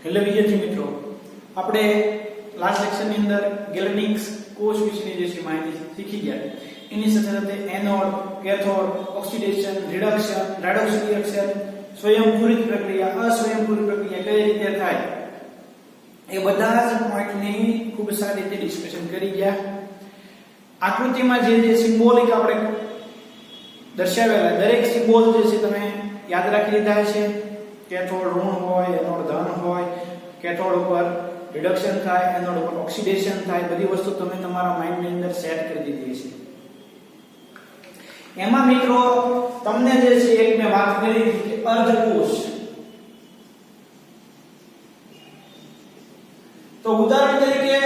Hello વિદ્યાર્થી મિત્રો, આપણે લાસ્ટ લેક્ચરની અંદર ગેલેટિક્સ કોષ વિશેની જે માહિતી શીખી ગયા એની સાથે સાથે anode, cathode, oxidation, reduction, redox reaction, સ્વયંપૂરિત પ્રક્રિયા, અસ્વયંપૂરિત પ્રક્રિયા કઈ રીતે થાય એ બધા જ પોઈન્ટની ખૂબ સારી રીતે ડિસ્કશન કરી ગયા. આકૃતિમાં જે સિમ્બોલિક આપણે દર્શાવેલા દરેક સિમ્બોલ જે છે તમે યાદ રાખી લીધા છે. કેથોડ ઋણ હોય, એનોડ ધન હોય, કેથોડ ઉપર રિડક્શન થાય, એનોડ ઉપર ઓક્સિડેશન થાય, બધી વસ્તુ તમે તમારા માઇન્ડની અંદર સેટ કરી દીધી છે. એમાં મિત્રો તમને જે છે એક મેં વાત કરી કે અર્ધકોષ. તો ઉદાહરણ તરીકે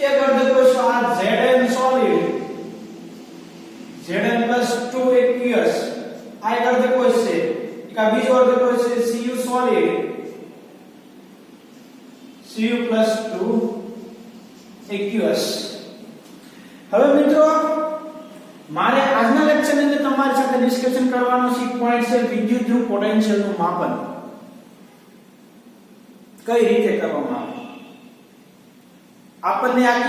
એક અર્ધકોષ આ Zn સોલિડ, Zn+2 aqueous આ એક અર્ધકોષ છે. का बीजो अर्धकोष है Cu solid, Cu+2 aqueous. હવે મિત્રો મારે આજના લેક્ચરની અંદર તમારી સાથે ડિસ્કશન કરવાનો છે પોઈન્ટ છે વિદ્યુત ધ્રુવ પોટેન્શિયલ નું માપન કઈ રીતે કરવામાં આવે. આપણને આ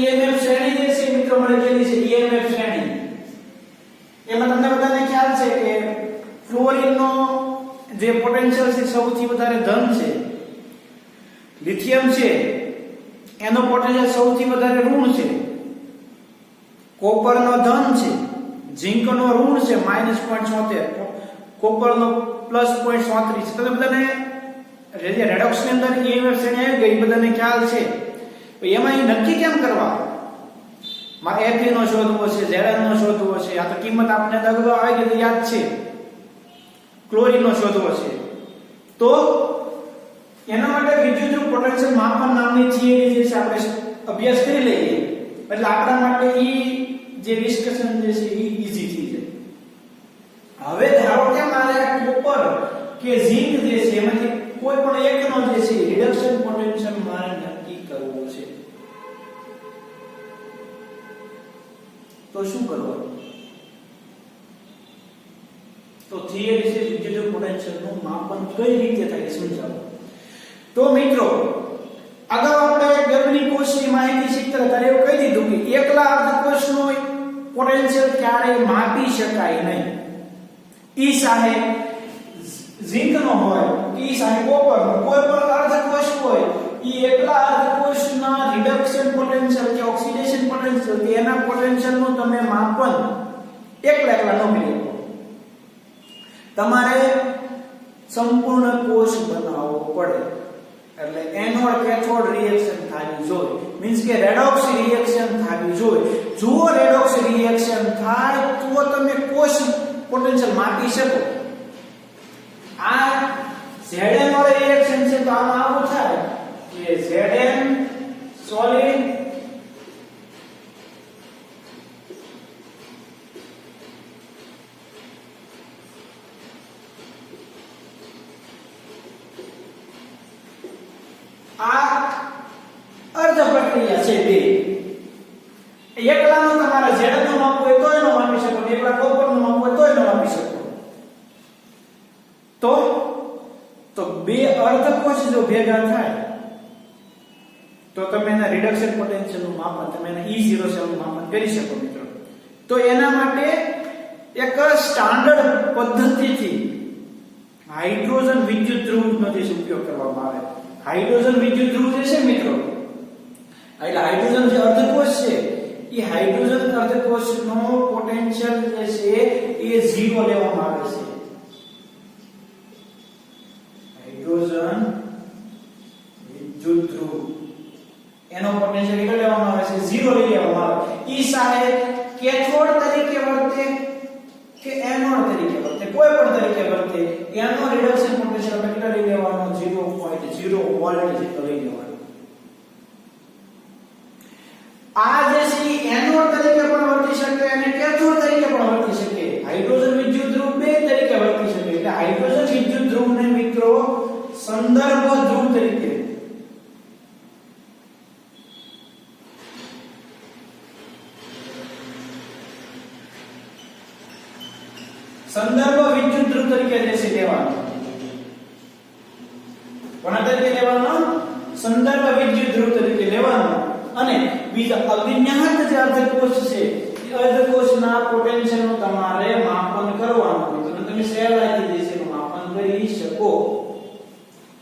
EMF શ્રેણી જે છે મિત્રો મળેલી છે, EMF શ્રેણી. એમાં તમને બધાને ખ્યાલ છે કે ફ્લોરિન નો જે પોટેન્શિયલ છે સૌથી વધારે ધન છે. લિથિયમ છે એનો પોટેન્શિયલ સૌથી વધારે ઋણ છે. કોપર નો ધન છે, ઝિંક નો ઋણ છે -0.76, કોપર નો +0.37 છે. તમે બધાને જે રેડોક્સ ની અંદર EMF શ્રેણી આવી ગઈ બધાને ખ્યાલ છે. તો એમાં એ નક્કી કેમ કરવા? મારે Fe નો શોધવો છે, Zn નો શોધવો છે. આ તો કિંમત આપણે અગાઉ આવી ગઈ યાદ છે. ક્લોરીન નો શોધવો છે. તો એના માટે વિદ્યુત ધ્રુવ પોટેન્શિયલ માપન નામની થિયરી જે છે આપણે અભ્યાસ કરી લઈએ એટલે આપણા માટે જે ડિસ્કશન જે છે એ ઈઝી થઈ જાય. હવે ધારો કે મારે કોપર કે ઝિંક જે છે એમાંથી કોઈ પણ એકનો જે છે રિડક્શન પોટેન્શિયલ મારે નક્કી કરવો છે. તો શું કરવાનું? તો થિયરી છે વિદ્યુત ધ્રુવ પોટેન્શિયલ નું માપન કઈ રીતે થાય સમજાવો. તો મિત્રો અગાઉ આપણે ગર્ભની કોષની માહિતી શીખતા ત્યારે એવું કહી દીધું કે એકલા અર્ધકોષનો પોટેન્શિયલ ક્યારેય માપી શકાય નહીં. ઈ સાહે ઝિંક નો હોય, ઈ સાહે કોપર નો, કોઈ પણ અર્ધકોષ હોય ઈ એકલા અર્ધકોષના રિડક્શન પોટેન્શિયલ કે ઓક્સિડેશન પોટેન્શિયલ કે એના પોટેન્શિયલ નું તમે માપન એકલા ન કરી શકો. તમારે સંપૂર્ણ કોષ બનાવવો પડે. એટલે એનોડ કેથોડ રિએક્શન થવી જોઈએ, મીન્સ કે રેડોક્સ રિએક્શન થવી જોઈએ. જો રેડોક્સ રિએક્શન થાય તો તમે કોષ પોટેન્શિયલ માપી શકો. આ Zn વાળા રિએક્શન છે તો આમાં આવું થાય કે Zn સોલિડ આ અર્ધ પ્રક્રિયા છે બે. એકલાનો તમારા Zn નો માપવું હોય તો એનો માપી શકો, એકલા કોપર નો માપવું હોય તો એનો માપી શકો. તો બે અર્ધકોષ જો ભેગા થાય તો તમે એના રિડક્શન પોટેન્શિયલ નું માપન, તમે એના E0 સેલ નું માપન કરી શકો મિત્રો. તો એના માટે એક સ્ટાન્ડર્ડ પદ્ધતિથી હાઇડ્રોજન વિદ્યુત ધ્રુવનો જે ઉપયોગ કરવામાં આવે. હાઇડ્રોજન વિદ્યુત ધ્રુવ જે છે મિત્રો, એટલે હાઇડ્રોજન જે અર્ધકોષ છે એ હાઇડ્રોજન અર્ધકોષનો પોટેન્શિયલ જે છે એ 0 લેવામાં આવે છે. હાઇડ્રોજન વિદ્યુત ધ્રુવ એનો પોટેન્શિયલ કેટલો લેવામાં આવે છે? 0 લઈ લેવામાં આવે. ઈ સાહે કેથોડ તરીકે વર્તે કે એનોડ તરીકે વર્તે, કોઈ પણ તરીકે વર્તે, એનો રિડક્શન પોટેન્શિયલ કેટલો લઈ લેવાનો? 0.0 વોલ્ટ જેટલો લઈ લેવાનો. આ જે છે એનોડ તરીકે પણ વર્તી શકે અને કેથોડ તરીકે પણ વર્તી શકે. હાઇડ્રોજન વિદ્યુત ધ્રુવ બે તરીકે વર્તી શકે. એટલે હાઇડ્રોજન વિદ્યુત ધ્રુવને મિત્રો સંદર્ભ ધ્રુવ તરીકે સંદર્ભ સંદર્ભ વિદ્યુત ધ્રુવ તરીકે લેશે લેવાનો. કોના તરીકે લેવાનો? સંદર્ભ વિદ્યુત ધ્રુવ તરીકે લેવાનો. અને બીજા અજ્ઞાત જે અર્ધકોષ છે એ અર્ધકોષના પોટેન્શિયલ નું તમારે માપન કરવાનું. તો તમે સહેલાઈથી દેશનું માપન કરી શકો,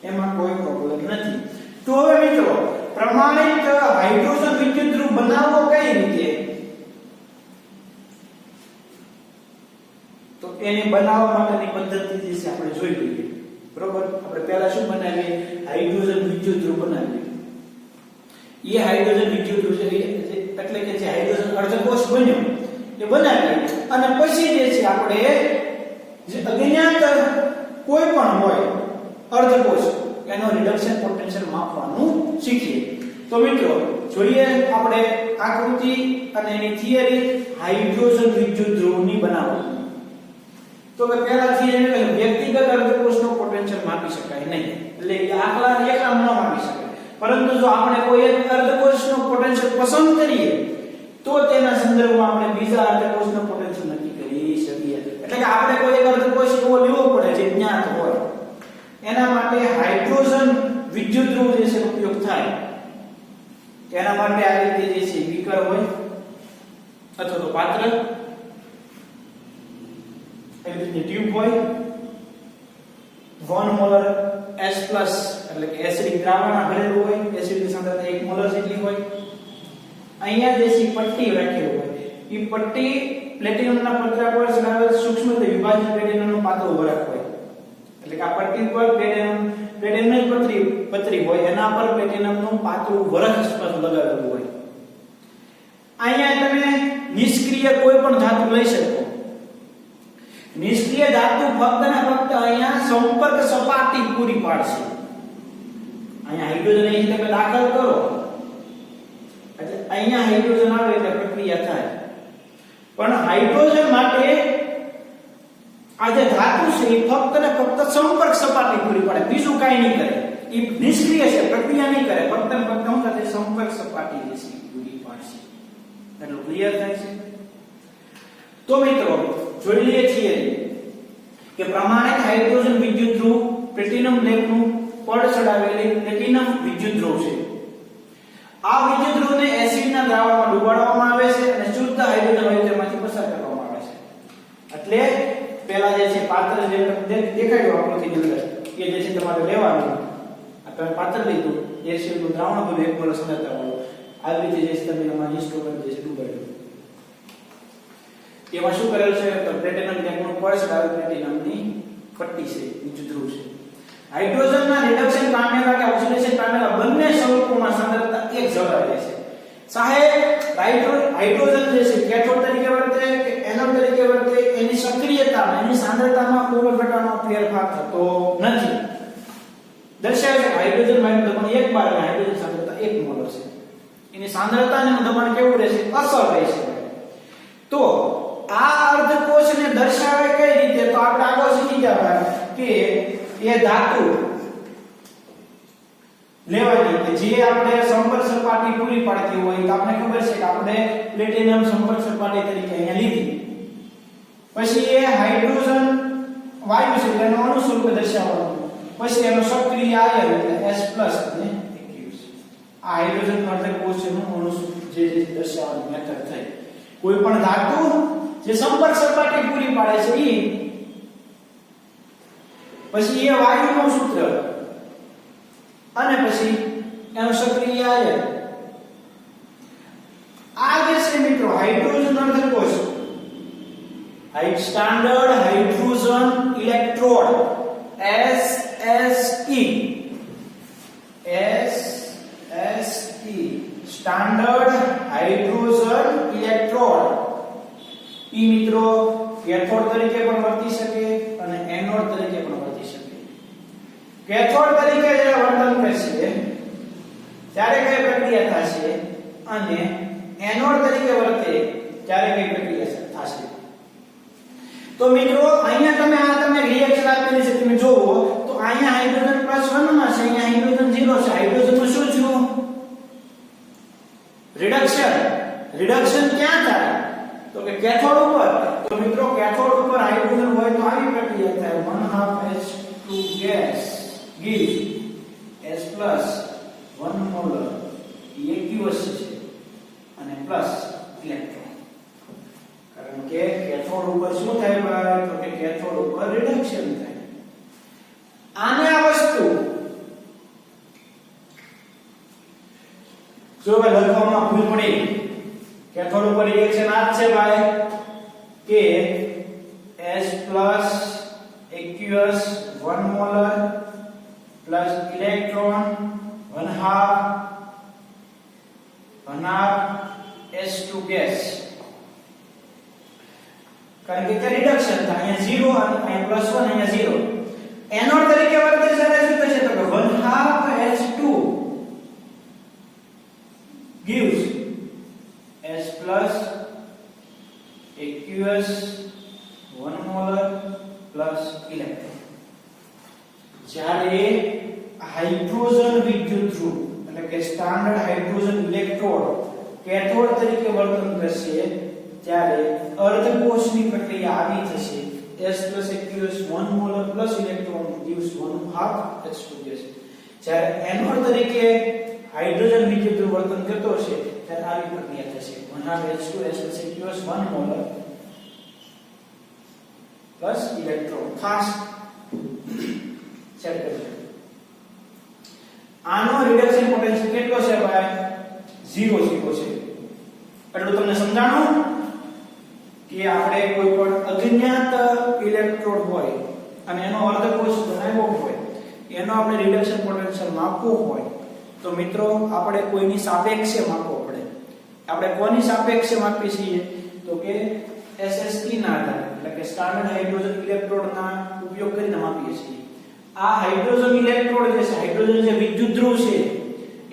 એમાં કોઈ પ્રોબ્લેમ નથી. તો હવે મિત્રો પ્રમાણિત હાઇડ્રોજન વિદ્યુત ધ્રુવ બનાવવો કઈ રીતે? તો એને બનાવવા માટેની પદ્ધતિ જે છે આપણે જોઈ લઈએ. બરોબર, આપણે પહેલા શું બનાવીએ? હાઇડ્રોજન વિદ્યુત ધ્રુવ બનાવીએ. એ હાઇડ્રોજન વિદ્યુત ધ્રુવ છે એટલે કે જે હાઇડ્રોજન અર્ધકોષ બન્યો એ બનાવીએ અને પછી જે છે આપણે જે અજ્ઞાત કોઈ પણ હોય અર્ધકોષ એનો રિડક્શન પોટેન્શિયલ માપવાનું શીખીએ. તો મિત્રો જોઈએ આપણે આકૃતિ અને એની થિયરી હાઇડ્રોજન વિદ્યુત ધ્રુવની બનાવવાની. તો કે પહેલાથી એને વ્યક્તિગત અર્ધકોષનો પોટેન્શિયલ માપી શકાય નહીં, એટલે એ આખલા એકલા ન માપી શકાય. પરંતુ જો આપણે કોઈ એક અર્ધકોષનો પોટેન્શિયલ પસંદ કરીએ તો તેના સંદર્ભમાં આપણે બીજા અર્ધકોષનો પોટેન્શિયલ નક્કી કરી શકીએ. એટલે કે આપણે કોઈ એક અર્ધકોષ એવો લેવો પડે જે જ્ઞાત હોય. એના માટે હાઇડ્રોજન વિદ્યુત ધ્રુવ જે છે ઉપયોગ થાય. એના માટે આ રીતે જે છે બીકર હોય અથવા તો પાત્ર, એવી રીતે ટ્યુબ હોય, 1 મોલર H+ એટલે કે એસિડિક દ્રાવણ ભરેલું હોય, એસિડની સાંદ્રતા 1 મોલર જેટલી હોય. અહીંયા જે છે પટ્ટી રાખેલું હોય, એ પટ્ટી પ્લેટિનમના પતરા પર ચડાવેલ સૂક્ષ્મ વિભાજિત પ્લેટિનમનું પાતળું વરખ હોય. એટલે કે આ પટ્ટી પર પ્લેટિનમની પતરી હોય, એના પર પ્લેટિનમનું પાતળું વરખ લગાવેલું હોય. અહીંયા તમે નિષ્ક્રિય કોઈ પણ ધાતુ લઈ શકો. નિષ્ક્રિય ધાતુ ફક્ત ને ફક્ત અહીંયા સંપર્ક સપાટી પૂરી પાડશે. અહીંયા હાઇડ્રોજન અહીં તમે દાખલ કરો એટલે અહીંયા હાઇડ્રોજન આવે એટલે પ્રક્રિયા થાય. પણ હાઇડ્રોજન માટે આ જે ધાતુ છે એ ફક્ત ને ફક્ત સંપર્ક સપાટી પૂરી પાડે, બીજું કાંઈ નહીં કરે. એ નિષ્ક્રિય છે, પ્રક્રિયા નહીં કરે, ફક્ત ને ફક્ત શું કરે? સંપર્ક સપાટી જે છે પૂરી પાડશે. એટલું ક્લિયર થાય છે. તો મિત્રો જોઈ લઈએ છીએ કે પ્રમાણિત હાઇડ્રોજન વિદ્યુત ધ્રુવ પ્લેટિનમ બ્લેકનું પડ ચડાવેલી પ્લેટિનમ વિદ્યુત ધ્રુવ છે. આ વિદ્યુત ધ્રુવને એસિડના દ્રાવણમાં ડુબાડવામાં આવે છે અને શુદ્ધ હાઇડ્રોજન હોય તેમાંથી પસાર કરવામાં આવે છે. એટલે પહેલા જે છે પાત્ર જે દેખાડ્યું આકૃતિની અંદર કે જે છે તમારે લેવાનું. આ તમે પાત્ર લીધું, એસિડનું દ્રાવણ ભર્યું 1 મોલર સાંદ્રતા વાળું, આવી રીતે જે છે તમે એમાં ઇન્સ્ટ્રુમેન્ટ જે છે ડુબાડ્યું. એમાં શું કરેલ છે? તો પ્લેટિનમ બ્લેકનું પડ ચડાવેલ પ્લેટિનમની પટ્ટી છે, વિદ્યુત ધ્રુવ છે. હાઇડ્રોજનના રિડક્શન પામેલા કે ઓક્સિડેશન પામેલા બંને સ્વરૂપોમાં સાંદ્રતા એક જળવાઈ રહે છે. સાહેબ હાઇડ્રોજન જે છે કેથોડ તરીકે વર્તે કે એનોડ તરીકે વર્તે, એની સક્રિયતામાં એની સાંદ્રતામાં કોઈ પ્રકારનો ફેરફાર થતો નથી. દર્શાવે છે હાઇડ્રોજન દબાણ 1 બાર અને હાઇડ્રોજન સાંદ્રતા 1 મોલર છે. એની સાંદ્રતા અને દબાણ કેવું રહેશે? અસર રહેશે. તો આ અર્ધકોષને દર્શાવે કઈ રીતે? તો આપણે આગળ શીખી ગયા કે એ ધાતુ લેવાની કે જે આપણે સંપર્ક સપાટી પૂરી પાડતી હોય. તો આપણે ખબર છે કે આપણે પ્લેટિનમ સંપર્ક સપાટી તરીકે અહીંયા લીધી. પછી એ હાઇડ્રોજન વાયુ છે એનો અણુ સ્વરૂપે દર્શાવવાનું. પછી એનો સક્રિય આયન એટલે H+ અને Aq. આ હાઇડ્રોજન અર્ધકોષનું અણુ જે દર્શાવવાની મેથડ થઈ. કોઈ પણ ધાતુ જે સંપર્ક સપાટી પૂરી પાડે છે એ પછી એ વાયુનું સૂત્ર અને પછી એનો સક્રિય આયન. આ જે છે મિત્રો હાઇડ્રોજન અર્ધકોષ, standard hydrogen electrode SSE standard hydrogen electrode. ઈ મિત્રો કેથોડ તરીકે પણ વર્તી શકે અને એનોડ તરીકે પણ વર્તી શકે. કેથોડ તરીકે જ્યારે વર્તન કરશે ત્યારે કઈ પ્રક્રિયા થશે અને એનોડ તરીકે વર્તે ત્યારે કઈ પ્રક્રિયા થશે. તો મિત્રો અહીંયા તમને રિએક્શન આપેલી છે, તમે જોવો તો અહીંયા હાઇડ્રોજન +1 માં છે, અહીંયા હાઇડ્રોજન 0 છે. હાઇડ્રોજન નું શું થયું? રિડક્શન ક્યાં થાય? તો કે કેથોડ ઉપર. તો મિત્રો કેથોડ ઉપર હાઇડ્રોજન હોય તો આવી પ્રક્રિયા થાય 1/2 H2 gas gives H plus 1 molar aqueous છે અને પ્લસ ઇલેક્ટ્રોન. કારણ કે કેથોડ ઉપર શું થાય ભાઈ? તો કે કેથોડ ઉપર રિડક્શન થાય. આને આ વસ્તુ જો ભાઈ લખવામાં ભૂલ પડી, કેથોડ ઉપર રિએક્શન આ જ છે ભાઈ કે H plus aqueous 1 molar plus electron 1/2 H2 gas. કારણ કે ત્યાં રિડક્શન થાય, અહીંયા 0 અને અહીંયા +1 અહીંયા 0. એનોડ તરીકે વર્તે ત્યારે શું થશે? તો કે 1/2 H2 gives H plus aqueous 1 molar plus electron. જ્યારે હાઇડ્રોજન વિદ્યુત ધ્રુવ એટલે કે સ્ટાન્ડર્ડ હાઇડ્રોજન ઇલેક્ટ્રોડ કેથોડ તરીકે વર્તન કરશે ત્યારે અર્ધકોષની પ્રક્રિયા આવી થશે. H plus aqueous 1 molar plus electron gives 1/2 H2 gas. જ્યારે એનોડ તરીકે હાઇડ્રોજન વિદ્યુત ધ્રુવ વર્તન કરતો હશે ત્યારે આવી પ્રક્રિયા થશે 1/2 H2 H plus aqueous 1 molar plus electron. ખાસ ચેક કરજો. આનો રિડક્શન પોટેન્શિયલ કેટલો છે ભાઈ? 0 છે. એટલું તમને સમજાણું કે આપણે કોઈ પણ અજ્ઞાત ઇલેક્ટ્રોડ હોય અને એનો અર્ધકોષ બનાવ્યો હોય, એનો આપણે રિડક્શન પોટેન્શિયલ માપવો હોય તો મિત્રો આપણે કોઈની સાપેક્ષે માપવો પડે. આપણે કોની સાપેક્ષે માપીએ છીએ? તો કે SST ના આધારે એટલે કે સ્ટાન્ડર્ડ હાઇડ્રોજન ઇલેક્ટ્રોડના ઉપયોગ કરીને માપીએ છીએ. આ હાઇડ્રોજન ઇલેક્ટ્રોડ જે છે, હાઇડ્રોજન જે વિદ્યુત ધ્રુવ છે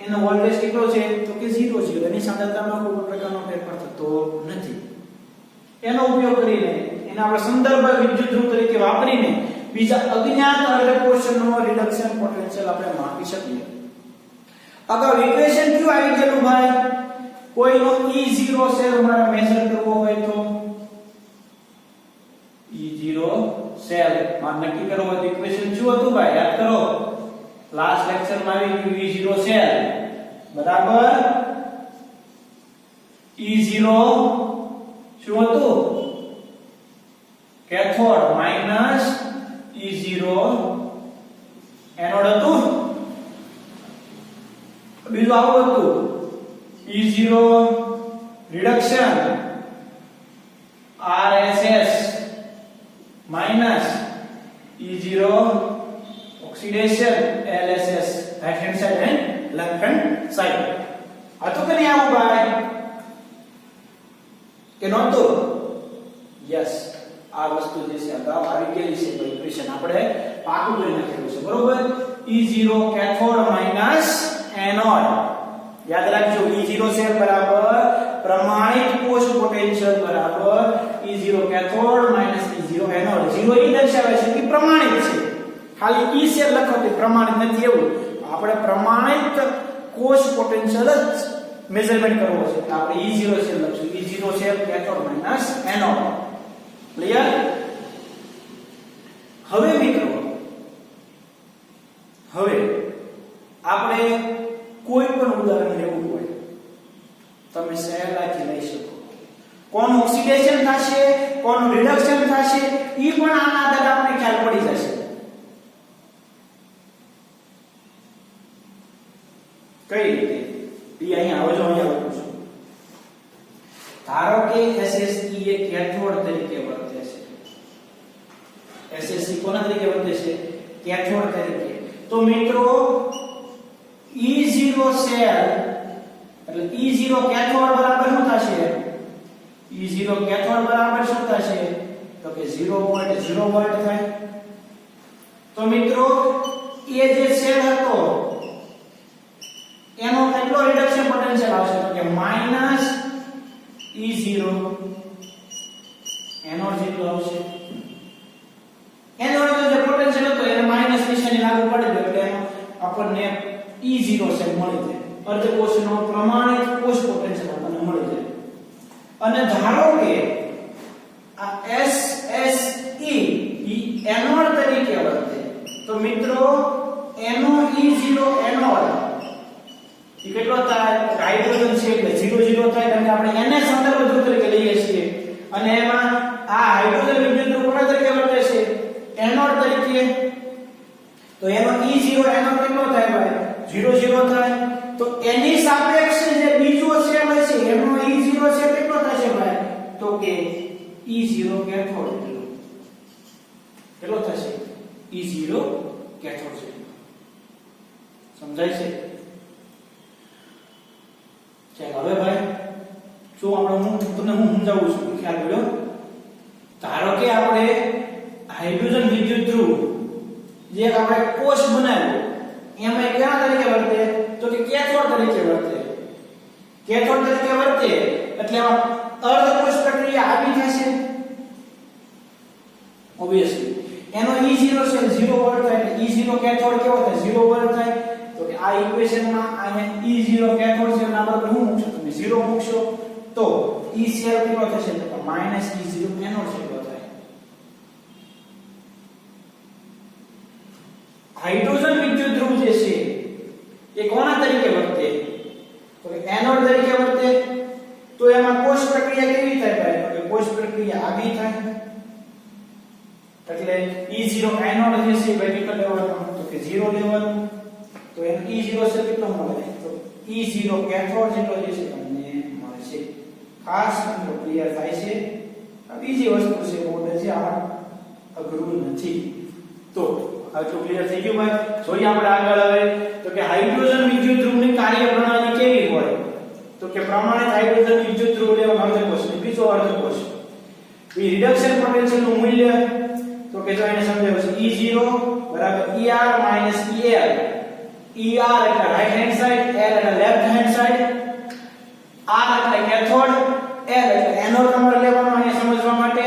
એનો વોલ્ટેજ કેટલો છે? તો કે 0 છે. એની સાંદ્રતામાં કોઈ પ્રકારનો ફેરફાર થતો નથી. એનો ઉપયોગ કરીને એને આપણે સંદર્ભ વિદ્યુત ધ્રુવ તરીકે વાપરીને બીજા અજ્ઞાત અર્ધકોષનો રિડક્શન પોટેન્શિયલ આપણે માપી શકીએ. અગાઉ ઇક્વેશન ક્યુ આવી ગયેલું ભાઈ? કોઈનો E0 સેલ મારે મેઝર કરવો હોય તો E0 સેલ માં નક્કી કરવો હોય તો ઇક્વેશન શું હતું ભાઈ? યાદ કરો, લાસ્ટ લેક્ચર માં આવી ગયું E0 સેલ બરાબર E0 શું હતું? કેથોડ માઈનસ E0 એનોડ હતું. બીજું આવું હતું E0 reduction RSS minus E0 oxidation LSS, right hand side and left hand side. આ તો કરી આવું ભાઈ કે નહોતું? યસ, આ વસ્તુ જે છે અગાઉ આવી ગયેલી છે. ઇક્વેશન આપણે પાકું કરી નાખેલું છે બરોબર. E0 cathode minus anode. યાદ રાખજો, E0 સેલ બરાબર પ્રમાણિત કોષ પોટેન્શિયલ બરાબર E0 cathode minus E0 anode. 0 એ દર્શાવે છે કે પ્રમાણિત છે. ખાલી E સેલ લખો તો પ્રમાણિત નથી એવું. આપણે પ્રમાણિત કોષ પોટેન્શિયલ જ મેઝરમેન્ટ કરવો છે. આપણે E0 સેલ લખશું. E0 cell cathode minus anode. Clear? હવે મિત્રો, હવે આપણે કોઈ પણ ઉદાહરણ લેવું હોય તમે સહેલાઈથી લઈ શકો. કોનું ઓક્સિડેશન થશે, કોનું રિડક્શન થશે, ઈ પણ આના આધારે આપણે ખ્યાલ પડી જશે. કઈ રીતે? ઈ અહીંયા આવજો, અહીંયા લખું છું. ધારો કે SSE એ કેથોડ તરીકે વર્તે છે. SSE કોના તરીકે વર્તે છે? કેથોડ તરીકે. તો મિત્રો E0 સેલ એટલે E0 કેથોડ બરાબર શું થશે? E0 કેથોડ બરાબર શું થશે? તો કે 0.0 વોલ્ટ થાય. તો મિત્રો એ જે સેલ હતો એનો કેટલો રિડક્શન પોટેન્શિયલ આવશે? તો કે માઈનસ E0 એનોડ જેટલો આવશે. એનોડ જે પોટેન્શિયલ હતો એને માઈનસ નિશાની લાગુ પડી દે એટલે એનો આપણને E0 સેલ મળી જાય. અર્ધકોષનો પ્રમાણિત કોષ પોટેન્શિયલ આપણને મળી જાય. અને ધારો કે આ SSE ઈ એનોડ તરીકે વર્તે. તો મિત્રો NO એનોડ ઈ કેટલો થાય? હાઇડ્રોજન છે એટલે 0 થાય કારણ કે આપણે NS સંદર્ભ ધ્રુવ તરીકે લઈએ છીએ અને એમાં આ હાઇડ્રોજન વિદ્યુત ધ્રુવ કોના તરીકે વર્તે છે? એનોડ તરીકે. તો એનો E0 એનોડ કેટલો થાય ભાઈ? 0 થાય. તો એની સાપેક્ષે જે બીજો શેલ છે એનો E0 છે કેટલો થશે ભાઈ? તો કે E0 કેથોડ કેટલો થશે? E0 કેથોડ છે. સમજાય છે? ચાલો હવે ભાઈ જો આપણે હું તમને સમજાવું છું, ખ્યાલ કર્યો. ધારો કે આપણે હાઇડ્રોજન વિદ્યુત ધ્રુવ જે આપણે કોષ બનાવ્યો એમાં કયા તરીકે વર્તે? તો કે કેથોડ તરીકે વર્તે. કેથોડ તરીકે વર્તે એટલે અર્ધકોષ પ્રક્રિયા આવી જશે ઓબવિયસલી. એનો E0 છે 0 વોલ્ટ થાય એટલે E0 કેથોડ કેવો થાય? 0 વોલ્ટ થાય. તો કે આ ઇક્વેશનમાં અહીંયા E0 કેથોડ છે અને આપણે શું મૂકશો? તમે 0 મૂકશો તો E સેલ કેટલો થશે? તો -E0 એનોડ કેટલો થાય? હાઇડ્રોજન વિદ્યુત ધ્રુવ જે છે એ કોના તરીકે વર્તે? તો કે એનોડ તરીકે વર્તે. તો એમાં કોષ પ્રક્રિયા કેવી થાય ભાઈ? તો કે કોષ પ્રક્રિયા આવી થાય. એટલે E0 એનોડ જે છે ભાઈ કેટલો લેવાનો? તો કે 0 લેવાનો. તો એનો E0 છે કેટલો મળે? તો E0 કેથોડ જેટલો જે છે તમને મળે છે. ખાસ મિત્રો ક્લિયર થાય છે? આ બીજી વસ્તુ છે મોડે છે, આ અઘરું નથી. તો આ તો ક્લિયર થઈ ગયું ભાઈ. જોઈએ આપણે આગળ હવે તો કે હાઇડ્રોજન વિદ્યુત ધ્રુવની કાર્યપ્રણાલી કેવી હોય? તો કે પ્રમાણિત હાઇડ્રોજન વિદ્યુત ધ્રુવ લેવાનો અર્ધકોષ ને બીજો અર્ધકોષ. એ રિડક્શન પોટેન્શિયલ નું મૂલ્ય તો કે જો એને સમજાવ્યું છે E0 બરાબર ER માઈનસ EL. ER એટલે રાઈટ હેન્ડ સાઈડ, L એટલે લેફ્ટ હેન્ડ સાઈડ, R એટલે કેથોડ, L એટલે એનોડ તમારે લેવાનો અહીંયા સમજવા માટે.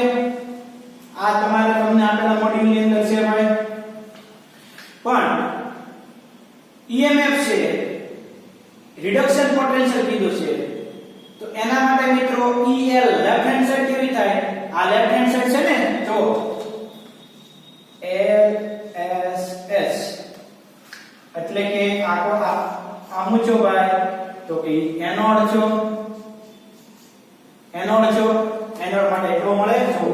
આ તમારે તમને આપેલા મોડ્યુલની અંદર છે ભાઈ. પણ EMF છે રિડક્શન પોટેન્શિયલ કીધું છે તો એના માટે મિત્રો EL લેફ્ટ હેન્ડ સાઈડ કેવી થાય? આ લેફ્ટ હેન્ડ સાઈડ છે ને, જો LSS એટલે કે આ મૂચો ભાઈ તો કે એનોડ છો. એનોડ માટે એટલો મળે છો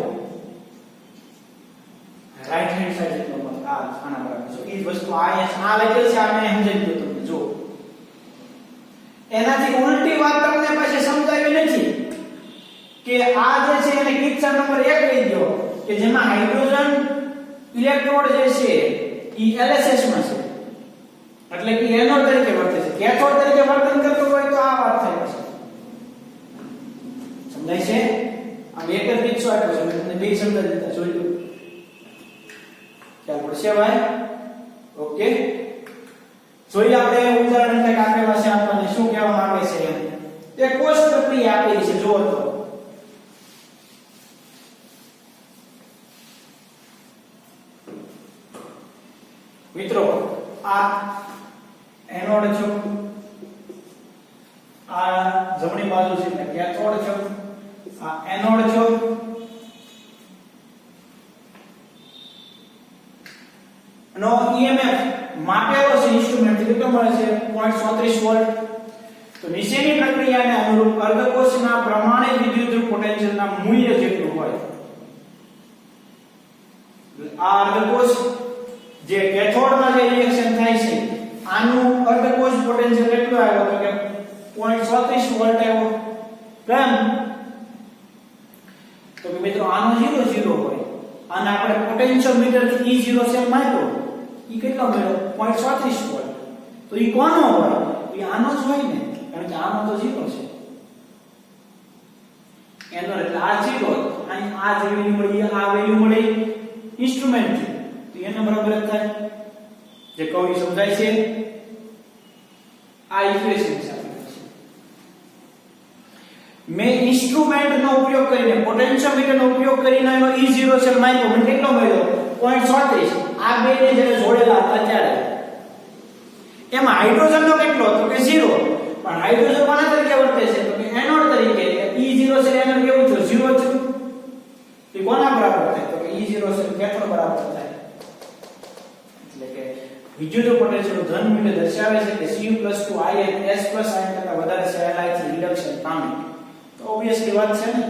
રાઈટ હેન્ડ સાઈડ એટલો મળે. આ આના બરાબર છે. એ વસ્તુ આ લખેલ છે આને સમજાવી દો તમને. જો એનાથી ઉલટી વાત તમને પછી સમજાવી નથી કે આ જે છે એને કિસ્સા નંબર 1 લઈ દો કે જેમાં હાઇડ્રોજન ઇલેક્ટ્રોડ જે છે ઈ LSS માં છે એટલે કે એનોડ તરીકે વર્તે છે. કેથોડ તરીકે વર્તન કરતો હોય તો આ વાત થાય છે. સમજાય છે? આમ એક જ કિસ્સો આપ્યો છે તમને બે સમજાવી દીધા. જોઈ લો ખ્યાલ પડશે ભાઈ. ઓકે જોઈએ આપણે ઉદાહરણ તરીકે આપેલા છે. આપણને શું કહેવા માંગે છે? તે કોષ પ્રક્રિયા આપેલી છે. જુઓ તો મિત્રો આ એનોડ છે, આ જમણી બાજુ છે એટલે કેથોડ છે, આ એનોડ છે, નો EMF માપેલો છે ઇન્સ્ટ્રુમેન્ટ થી કેટલો મળે છે? 0.34 વોલ્ટ. તો નીચેની પ્રક્રિયાને અનુરૂપ અર્ધકોષના પ્રમાણિત વિદ્યુત પોટેન્શિયલના મૂલ્ય જેટલું હોય. આ અર્ધકોષ જે કેથોડમાં જે રિએક્શન થાય છે આનું અર્ધકોષ પોટેન્શિયલ કેટલું આવ્યો? તો કે 0.34 વોલ્ટ આવ્યો. કેમ? તો કે મિત્રો આનો 0 હોય અને આપણે પોટેન્શિયોમીટર થી E0 સેલ માર્યો ઈ કેટલો મળ્યો? 0.34 વોલ્ટ. તો ઈ કોનો હોય? ઈ આનો જ હોય ને, કારણ કે આનો તો 0 છે. એનો એટલે આ 0 અને આ જે વેલ્યુ મળી આ વેલ્યુ મળી ઇન્સ્ટ્રુમેન્ટ તો એનો બરાબર જ થાય. જે કહું સમજાય છે? આ ઇક્વેશન છે. મેં ઇન્સ્ટ્રુમેન્ટનો ઉપયોગ કરીને પોટેન્શિયોમીટરનો ઉપયોગ કરીને એનો E0 સેલ માર્યો. મને કેટલો મળ્યો? 0.34. આ બે ને જ્યારે જોડેલા હતા ત્યારે એમાં હાઇડ્રોજનનો કેટલો? તો કે 0. પણ હાઇડ્રોજન કોના તરીકે વર્તે છે? તો કે એનોડ તરીકે. E0 સેલ એનોડ કેવું છે? 0 છે. છે કેથોડ બરાબર થાય એટલે કે વિદ્યુત પોટેન્શિયલ ધન મૂલ્ય દર્શાવે છે કે Cu + ion S + ion કરતા વધારે સહેલાઈથી રિડક્શન પામે તો ઓબ્વિયસલી વાત છે ને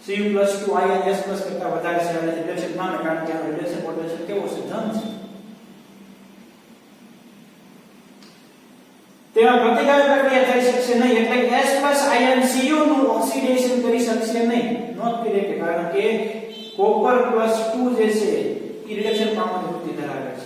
Cu + ion S + કરતા વધારે સહેલાઈથી રિડક્શન પામે કારણ કે આ રિડક્શન પોટેન્શિયલ કેવો છે ધન છે તેમાં પ્રતિક્રિયા પ્રક્રિયા થઈ શકશે નહીં એટલે S + ion Cu નું ઓક્સિડેશન કરી શકશે નહીં નોંધ કરી કે કારણ કે કોપર +2 જે છે એ રિડક્શન પામવાની વૃત્તિ ધરાવે છે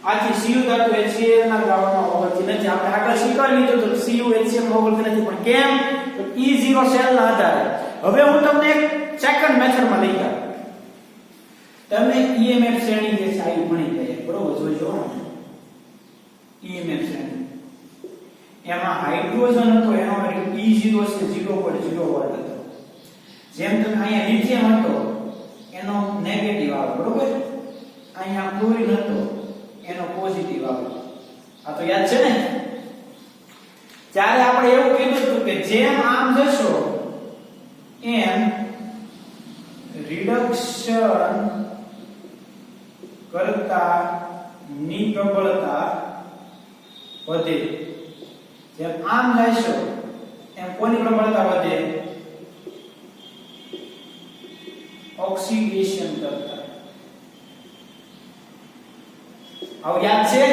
આથી Cu ધાતુ HCl ના દ્રાવણમાં ઓગળતી નથી આપણે આગળ શીખવા લીધું તો Cu HCl માં ઓગળતી નથી પણ કેમ તો E0 સેલ ના આધારે હવે હું તમને એક સેકન્ડ મેથડમાં લઈ જાઉં તમે EMF શ્રેણી જે છે આ ભણી ગયા બરોબર જોજો EMF શ્રેણી એમાં હાઇડ્રોજન હતો એનો વેલ્યુ E0 છે 0.0 વોલ્ટ હતો જેમ તમે અહીંયા લિથિયમ હતો એનો નેગેટિવ આવે બરોબર અહીંયા ક્લોરીન હતો એનો પોઝિટિવ આવે આ તો યાદ છે ને ત્યારે આપણે એવું કીધું હતું કે જેમ આમ જશો એમ રિડક્શન કરતા ની પ્રબળતા વધે જેમ આમ જશો એમ કોની પ્રબળતા વધે ઓક્સિડેશન કરતા આવ યાદ છે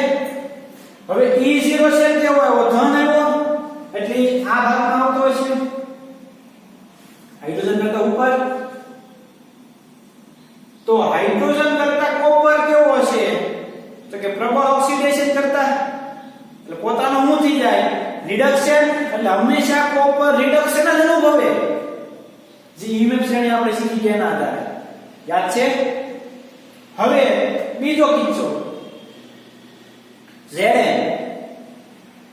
હવે E0 સેલ કેવો આવ્યો ધન આવ્યો એટલે આ ભાગમાં આવતો હશે હાઇડ્રોજન કરતા ઉપર તો હાઇડ્રોજન કરતા કોપર કેવો હશે તો કે પ્રબળ ઓક્સિડેશન કરતા એટલે પોતાનું શું થઈ જાય રિડક્શન એટલે હંમેશા કોપર રિડક્શન જ અનુભવે જે EMF શ્રેણી આપણે શીખી ગયા ના આધારે યાદ છે હવે બીજો કિસ્સો Zn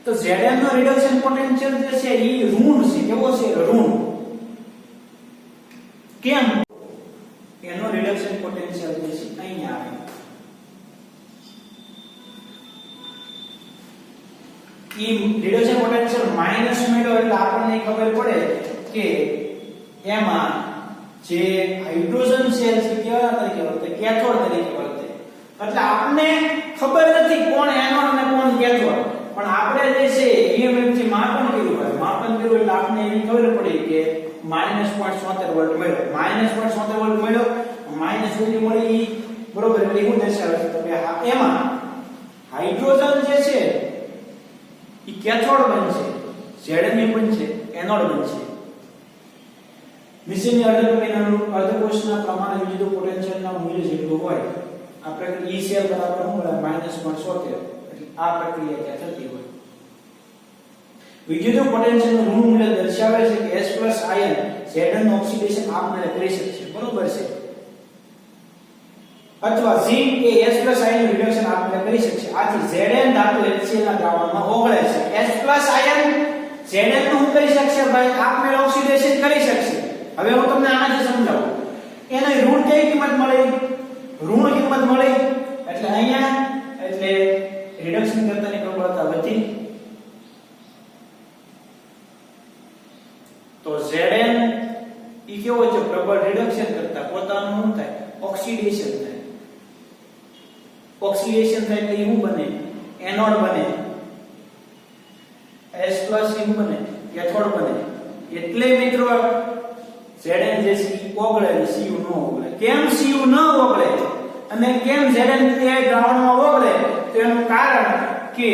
તો Zn નો રિડક્શન પોટેન્શિયલ જે છે એ ઋણ છે કેવો છે ઋણ કેમ એનો રિડક્શન પોટેન્શિયલ જે છે અહીંયા આવે ઈ રિડક્શન પોટેન્શિયલ માઈનસ મેળવો એટલે આપણને ખબર પડે કે એમાં જે હાઇડ્રોજન સેલ છે કેવા તરીકે વર્તે કેથોડ તરીકે વર્તે એટલે આપણને ખબર નથી કોણ એનોડ અને કોણ કેથોડ પણ આપણે જે છે EMF થી માપન કર્યું હોય માપન કર્યું એટલે આપણને એની ખબર પડી કે -0.76 વોલ્ટ મળ્યો -0.76 વોલ્ટ મળ્યો માઈનસ વેલ્યુ મળી બરોબર એટલે શું દર્શાવે છે તો કે એમાં હાઇડ્રોજન જે છે એ કેથોડ બનશે Zn બનશે એનોડ બનશે નીચેની અર્ધકોષના પ્રમાણે વિદ્યુત પોટેન્શિયલના મૂલ્ય જેટલું હોય આપણે E સેલ બરાબર શું મળે -0.76 એટલે આ પ્રક્રિયા ત્યાં થતી હોય વિદ્યુત પોટેન્શિયલનું ઋણ મૂલ્ય દર્શાવે છે કે S + ion Zn નું ઓક્સિડેશન આપમેળે કરી શકશે બરોબર છે અથવા ઝિંક એ S + ion નું રિડક્શન આપમેળે કરી શકશે આથી Zn ધાતુ HCl ના દ્રાવણમાં ઓગળે છે S + ion Zn નું શું કરી શકશે ભાઈ આપમેળે ઓક્સિડેશન કરી શકશે હવે હું તમને આનાથી સમજાવું એને ઋણ કઈ કિંમત મળી ઋણ કિંમત મળી એટલે અહીંયા એટલે રિડક્શન કરતાની પ્રબળતા વધી તો Zn ઈ કેવો છે પ્રબળ રિડક્શન કરતા પોતાનું શું થાય ઓક્સિડેશન થાય ઓક્સિડેશન થાય એટલે શું બને એનોડ બને S+ શું બને કેથોડ બને એટલે મિત્રો Zn જે છે ઓગળે Cu ન ઓગળે કેમ Cu ન ઓગળે અને કેમ Zn એ દ્રાવણમાં ઓગળે તો એનું કારણ કે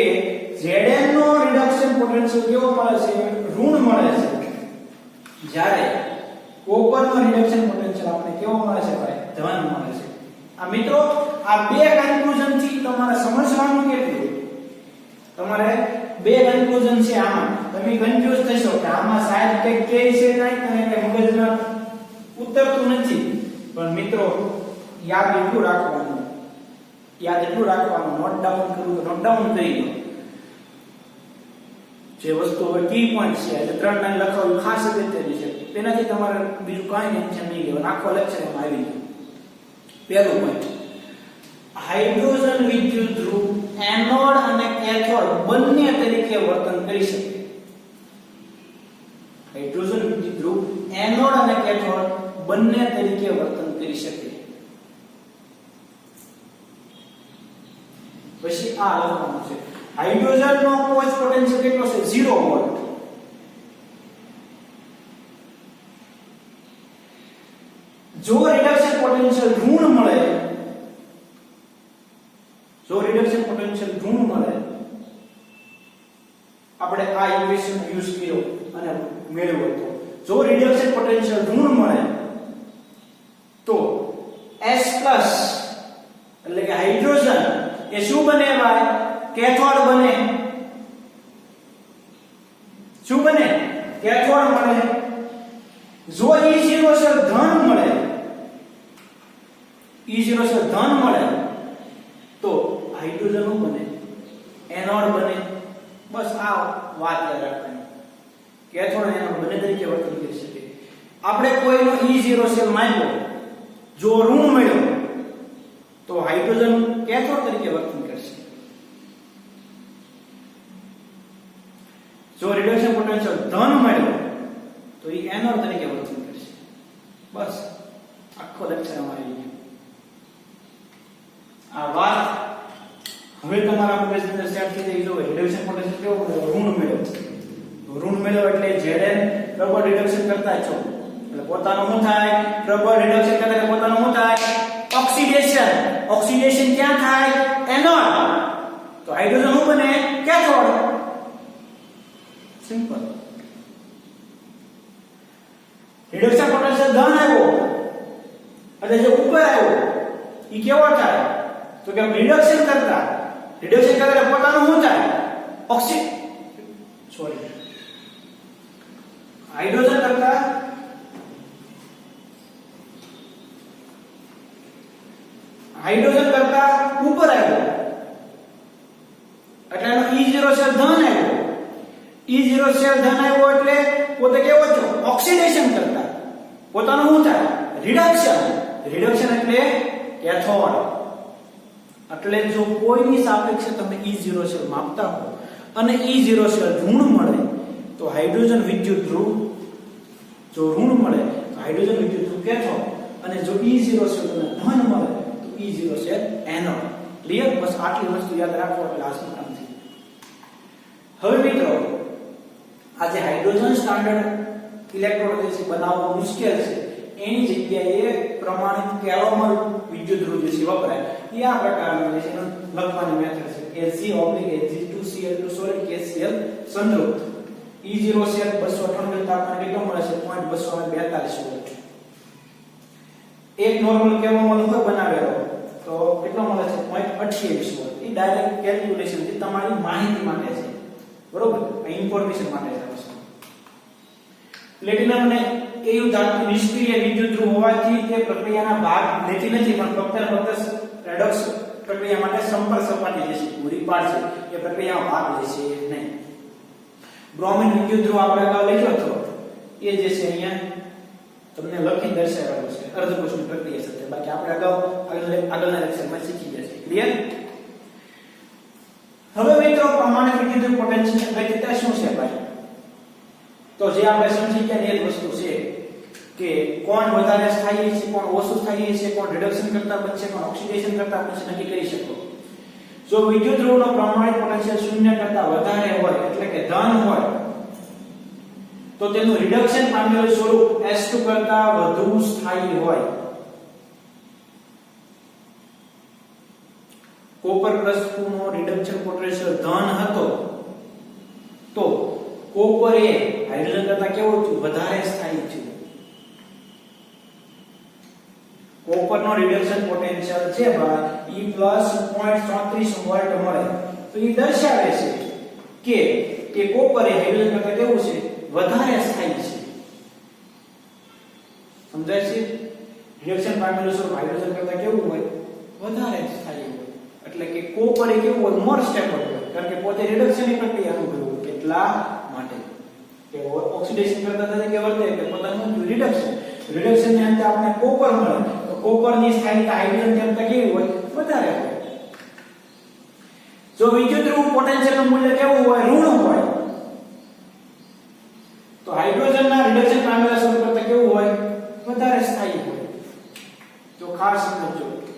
Zn નો રિડક્શન પોટેન્શિયલ કેવો મળે છે ઋણ મળે છે જ્યારે કોપર નો રિડક્શન પોટેન્શિયલ આપણે કેવો મળે છે ભાઈ ધન મળે છે આ મિત્રો આ બે કન્ક્લુઝન થી તમારે સમજવાનું કેટલું તમારે બે કન્ક્લુઝન છે આમાં તમે કન્ફ્યુઝ થશો કે આમાં શાયદ કંઈક કે છે નહીં કે મગજમાં ઉતરતું નથી પણ મિત્રો યાદ એટલું રાખવાનું નોટ ડાઉન કરવું નોટ ડાઉન કરી લો જે વસ્તુ હવે કી પોઈન્ટ છે એટલે 3 લાઈન લખવાનું ખાસ અગત્યની છે તેનાથી તમારે બીજું કાંઈ ટેન્શન નહીં લેવાનું આખો લેક્ચર એમાં આવી જાય પહેલું પોઈન્ટ હાઇડ્રોજન વિદ્યુત ધ્રુવ એનોડ અને કેથોડ બંને તરીકે વર્તન કરી શકે હાઇડ્રોજન વિદ્યુત ધ્રુવ એનોડ અને કેથોડ બંને તરીકે વર્તન કરી શકે. પછી આ લખવાનું છે હાઇડ્રોજનનો કોચ પોટેન્શિયલ કેટલો છે 0 વોલ્ટ. જો રિડક્શન પોટેન્શિયલ ઋણ મળે, જો રિડક્શન પોટેન્શિયલ ઋણ મળે, આપણે આ ઇક્વેશન યુઝ કર્યો અને મેળવ્યો તો જો રિડક્શન પોટેન્શિયલ ઋણ મળે તો S+ એટલે કે હાઇડ્રોજન એ શું બને ભાઈ? કેથોડ બને. શું બને? કેથોડ મળે. જો E0 શેલ ધન મળે, E0 શેલ ધન મળે તો હાઇડ્રોજન શું બને? એનોડ બને. બસ આ વાત યાદ રાખવાની. કેથોડ એનોડ બંને તરીકે વર્તન કરી શકે. આપણે કોઈનો E0 શેલ માન્યો, જો ઋણ મળ્યો તો હાઇડ્રોજન કેથોડ તરીકે વર્તન કરશે. જો રિડક્શન પોટેન્શિયલ ધન મળ્યો તો એ એનોડ તરીકે વર્તન કરશે. બસ આખો લેક્ચર અમારી આ વાત હવે તમારા મગજની અંદર સેટ થઈ ગઈ. જો રિડક્શન પોટેન્શિયલ કેવો ઋણ મળ્યો, ઋણ મળ્યો એટલે Zn પ્રબળ રિડક્શન કરતા છો એટલે પોતાનું શું થાય? પ્રબળ રિડક્શન કરતા એટલે પોતાનું શું થાય? ઓક્સિડેશન. ઓક્સિડેશન ક્યાં થાય? એનોડ. તો હાઇડ્રોજન શું બને? કેથોડ. સિમ્પલ. રિડક્શન પોટેન્શિયલ ધન આવ્યો એટલે જે ઉપર આવ્યો ઈ કેવો થાય? તો કે રિડક્શન કરતા પોતાનું શું થાય? હાઇડ્રોજન કરતા ઉપર આવ્યો એટલે એનો E0 શેલ ધન આવ્યો. E0 શેલ ધન આવ્યો એટલે પોતે કેવો છો? ઓક્સિડેશન કરતા પોતાનું શું થાય? રિડક્શન. રિડક્શન એટલે કેથોડ. એટલે જો કોઈની સાપેક્ષે તમે E0 શેલ માપતા હો અને E0 શેલ ઋણ મળે તો હાઇડ્રોજન વિદ્યુત ધ્રુવ, જો ઋણ મળે તો હાઇડ્રોજન વિદ્યુત ધ્રુવ કેથોડ, અને જો E0 શેલ તમને ધન મળે તો E0 શેલ એનોડ. ક્લિયર? બસ આટલી વસ્તુ યાદ રાખો એટલે આજનું કામ થઈ. હવે મિત્રો આ જે હાઇડ્રોજન સ્ટાન્ડર્ડ ઇલેક્ટ્રોલિસિસ બનાવવું મુશ્કેલ છે એની જગ્યાએ પ્રમાણિત કેલોમર વિદ્યુત ધ્રુવ જે છે વપરાય એ આ પ્રકારનું છે. લખવાની મેથડ છે Ag(Ag2Cl2 સોલિડ KCl સંતૃપ્ત. E0 શેલ 298 તાપમાન કેટલો મળે છે? 0.242 વોલ્ટ. એક નોર્મલ કેલોમર ઉપર બનાવેલો તો કેટલો મળે છે? 0.28 વોલ્ટ. એ ડાયરેક્ટ કેલ્ક્યુલેશન થી તમારી માહિતી માટે છે, બરોબર? આ ઇન્ફોર્મેશન માટે છે. પ્લેટિનમ ને એવું ધાતુ નિષ્ક્રિય વિદ્યુત ધ્રુવ હોવાથી તે પ્રક્રિયાના ભાગ લેતી નથી, પણ ફક્ત રેડોક્સ પ્રક્રિયા માટે સંપર્ક સપાટી જે છે પૂરી પાડશે. એ પ્રક્રિયામાં ભાગ લેશે નહીં. બ્રોમિન વિદ્યુત ધ્રુવ આપણે અગાઉ લખ્યો હતો એ જે છે અહીંયા તમને લખી દર્શાવેલો છે અર્ધકોષની પ્રક્રિયા સાથે. બાકી આપણે અગાઉ આગળના લેક્ચરમાં શીખી ગયા છે. ક્લિયર? હવે મિત્રો પ્રમાણિત વિદ્યુત પોટેન્શિયલ ગતિતા શું છે ભાઈ? તો જે આપણે સમજી ગયા એ વસ્તુ છે કે કોણ વધારે સ્થાયી છે, કોણ ઓછું સ્થાયી છે, કોણ રિડક્શન કરતા બનશે, કોણ ઓક્સિડેશન કરતા બનશે નક્કી કરી શકો. જો વિદ્યુત ધ્રુવનો પ્રમાણિત પોટેન્શિયલ 0 કરતા વધારે હોય એટલે કે ધન હોય તો તેનું રિડક્શન પામેલું સ્વરૂપ S2 કરતા વધુ સ્થાયી હોય. કોપર +2 નો રિડક્શન પોટેન્શિયલ ધન હતો તો કોપર એ હાઇડ્રોજન કરતા કેવું છે? વધારે સ્થાયી છે. કોપરનો રિડક્શન પોટેન્શિયલ છે ભાઈ E + 0.34 વોલ્ટ મળે તો એ દર્શાવે છે કે કોપર એ હાઇડ્રોજન કરતા કેવું છે? વધારે સ્થાયી છે. સમજાય છે? રિડક્શન પામેલું સ્વરૂપ હાઇડ્રોજન કરતા કેવું હોય? વધારે સ્થાયી હોય. એટલે કે કોપર એ કેવું હોય? મોર સ્ટેબલ હોય, કારણ કે પોતે રિડક્શનની પ્રક્રિયા અનુભવે. કેટલા માટે? કે ઓક્સિડેશન કરતા તરીકે વર્તે એટલે પોતાનું રિડક્શન ને અંતે આપણે કોપર મળે તો કોપરની સ્થાયીતા હાઇડ્રોજન કરતા કેવી હોય? વધારે હોય. જો વિદ્યુત ધ્રુવ પોટેન્શિયલનું મૂલ્ય કેવું હોય? ઋણ હોય તો હાઇડ્રોજનના રિડક્શન પામેલા સ્વરૂપ કરતા કેવું હોય? વધારે સ્થાયી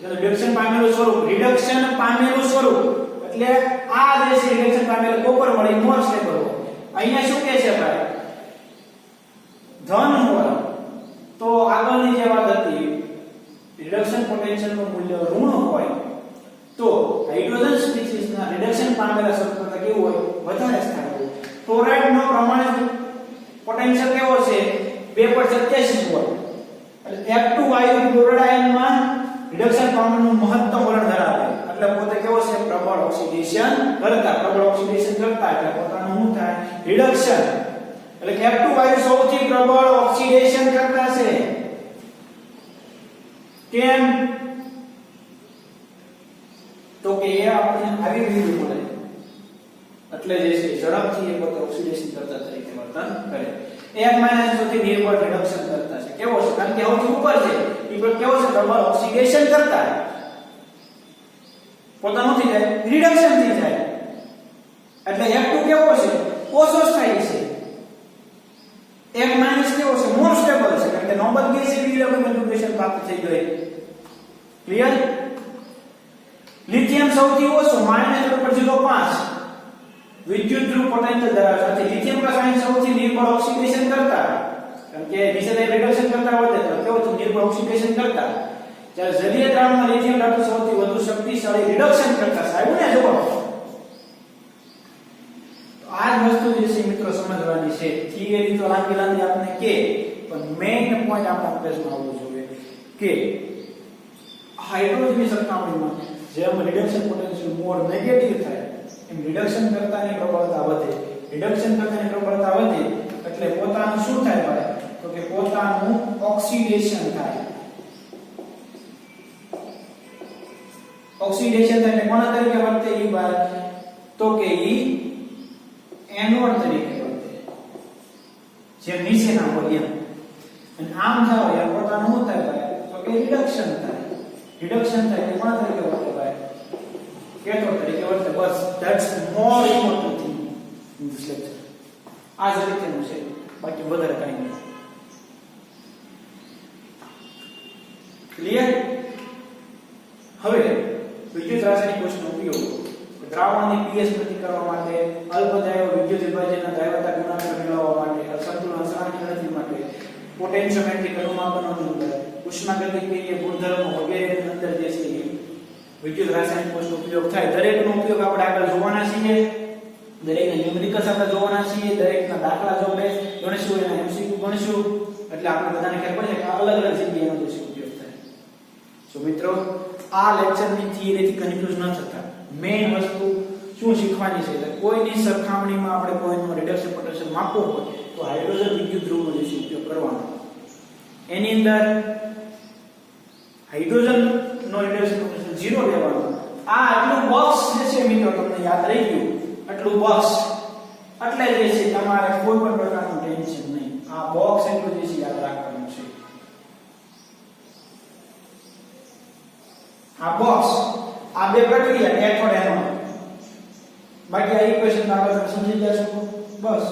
રિડક્શન પામેલું સ્વરૂપ, રિડક્શન પામેલું સ્વરૂપ એટલે આ જે છે રિડક્શન પામેલું કોપર મળી મોર સ્ટેબલ હોય. અહીંયા શું કહે છે ભાઈ? ધન મોલ. તો આગળની જે વાત હતી રિડક્શન પોટેન્શિયલ નું મૂલ્ય ઋણ હોય તો હાઇડ્રોજન સ્પીસીસ ના રિડક્શન પામેલા સ્વરૂપ કરતા કેવું હોય? વધારે સ્થાયી હોય. ક્લોરાઇડ નો પ્રમાણિત પોટેન્શિયલ કેવો છે? 2.87 વોલ્ટ. એટલે F2 વાયુ ક્લોરાઇડ માં રિડક્શન પામવાનું મહત્તમ વલણ ધરાવે એટલે પોતે કેવો છે? પ્રબળ ઓક્સિડેશન કરતા. પ્રબળ ઓક્સિડેશન કરતા એટલે પોતાનું શું થાય? રિડક્શન. એટલે F2 વાયુ સૌથી પ્રબળ ઓક્સિડેશન કરતા છે. કેમ? તો કે એ આપણે આવી રીતે મળે એટલે જે છે ઝડપથી એ પોતે ઓક્સિડેશન કરતા તરીકે વર્તન કરે. F- સૌથી નિર્બળ રિડક્શન કરતા છે. કેવો છે? કારણ કે સૌથી ઉપર છે એ પણ કેવો છે? પ્રબળ ઓક્સિડેશન કરતા. પોતાનું થઈ જાય રિડક્શન થઈ જાય એટલે F2 કેવો છે? ઓછો સ્થાયી છે. F- કેવો છે? મોર સ્ટેબલ છે કારણ કે નોબલ ગેસ ઇક્વિલિબ્રિયમ કન્ફિગ્યુરેશન પ્રાપ્ત થઈ ગઈ. ક્લિયર? લિથિયમ સૌથી ઓછો -0.05 વિદ્યુત ધ્રુવ પોટેન્શિયલ ધરાવે છે. લિથિયમ રસાયણ સૌથી નિર્બળ ઓક્સિડેશન કરતા કારણ કે નિષેધાય રિડક્શન કરતા વધે તો કેવો છે? નિર્બળ ઓક્સિડેશન કરતા. જ્યારે જલીય દ્રાવણમાં લિથિયમ ધાતુ સૌથી વધુ શક્તિશાળી રિડક્શન કરતા. સાહેબ ને જુઓ આ જ વસ્તુ જે છે મિત્રો સમજવાની છે. થિયરી તો લાંબી આપણે કે પણ મેઈન પોઈન્ટ આપણા અભ્યાસમાં આવવું જોઈએ કે હાઇડ્રોજનની સરખામણીમાં જેમ રિડક્શન પોટેન્શિયલ મોર નેગેટિવ થાય એમ રિડક્શન કરતાની પ્રબળતા વધે. રિડક્શન કરતાની પ્રબળતા વધે એટલે પોતાનું શું થાય ભાઈ? તો કે પોતાનું ઓક્સિડેશન થાય. ઓક્સિડેશન થાય એટલે કોના તરીકે વર્તે ઈ ભાઈ? તો કે ઈ એનોડ તરીકે વર્તે. જેમ નીચેના હોય એમ. અને આમ જાવ યાર પોતાનું શું થાય ભાઈ? તો કે રિડક્શન થાય. રિડક્શન થાય એટલે કોના તરીકે વર્તે ભાઈ? કેથોડ તરીકે વર્તે. બસ that's more important thing in this lecture. આ જ રીતેનું છે બાકી વધારે કાંઈ નહીં. ક્લિયર? હવે વિદ્યુત રાસાયણિક કોષનો ઉપયોગ દ્રાવણની pH નક્કી કરવા માટે, અલ્પદાયક વિદ્યુત વિભાજનના દ્રાવ્યતા ગુણાકાર મેળવવા માટે, સંતુલન અસરણની ગણતરી માટે, પોટેન્શિયોમેટ્રિક અનુમાપનનો અંદર, ઉષ્માગતિકીય ગુણધર્મો વગેરેની અંદર જે છે વિદ્યુત રાસાયણિક કોષનો ઉપયોગ થાય. દરેકનો ઉપયોગ આપણે આગળ જોવાના છીએ. દરેકના ન્યુમેરિકલ્સ આપણે જોવાના છીએ. દરેકના દાખલા જો આપણે ગણશું એના MCQ ગણશું એટલે આપણે બધાને ખ્યાલ પડે કે અલગ અલગ જગ્યાએનો જે ઉપયોગ થાય. સો મિત્રો આ લેક્ચરની થિયરીથી કન્ફ્યુઝ ન થતા મેઈન વસ્તુ શું શીખવાની છે એટલે કોઈની સરખામણીમાં આપણે કોઈનો રિડક્શન પોટેન્શિયલ માપવો હોય તો હાઇડ્રોજન વિદ્યુત ધ્રુવનો જે ઉપયોગ કરવાનો. એની અંદર હાઇડ્રોજન નો રિડક્શન પોટેન્શિયલ 0 લેવાનો. આ આટલું બોક્સ જે છે મિત્રો તમને યાદ રહી ગયું. આટલું બોક્સ એટલે જે છે તમારે કોઈ પણ પ્રકારનું ટેન્શન નહીં. આ બોક્સ એટલું જે છે યાદ રાખવાનું છે. આ બોક્સ આ બે પ્રક્રિયા કેથોડ એનોડ. બાકી આ ઇક્વેશન આગળ તમે સમજી જશો. બસ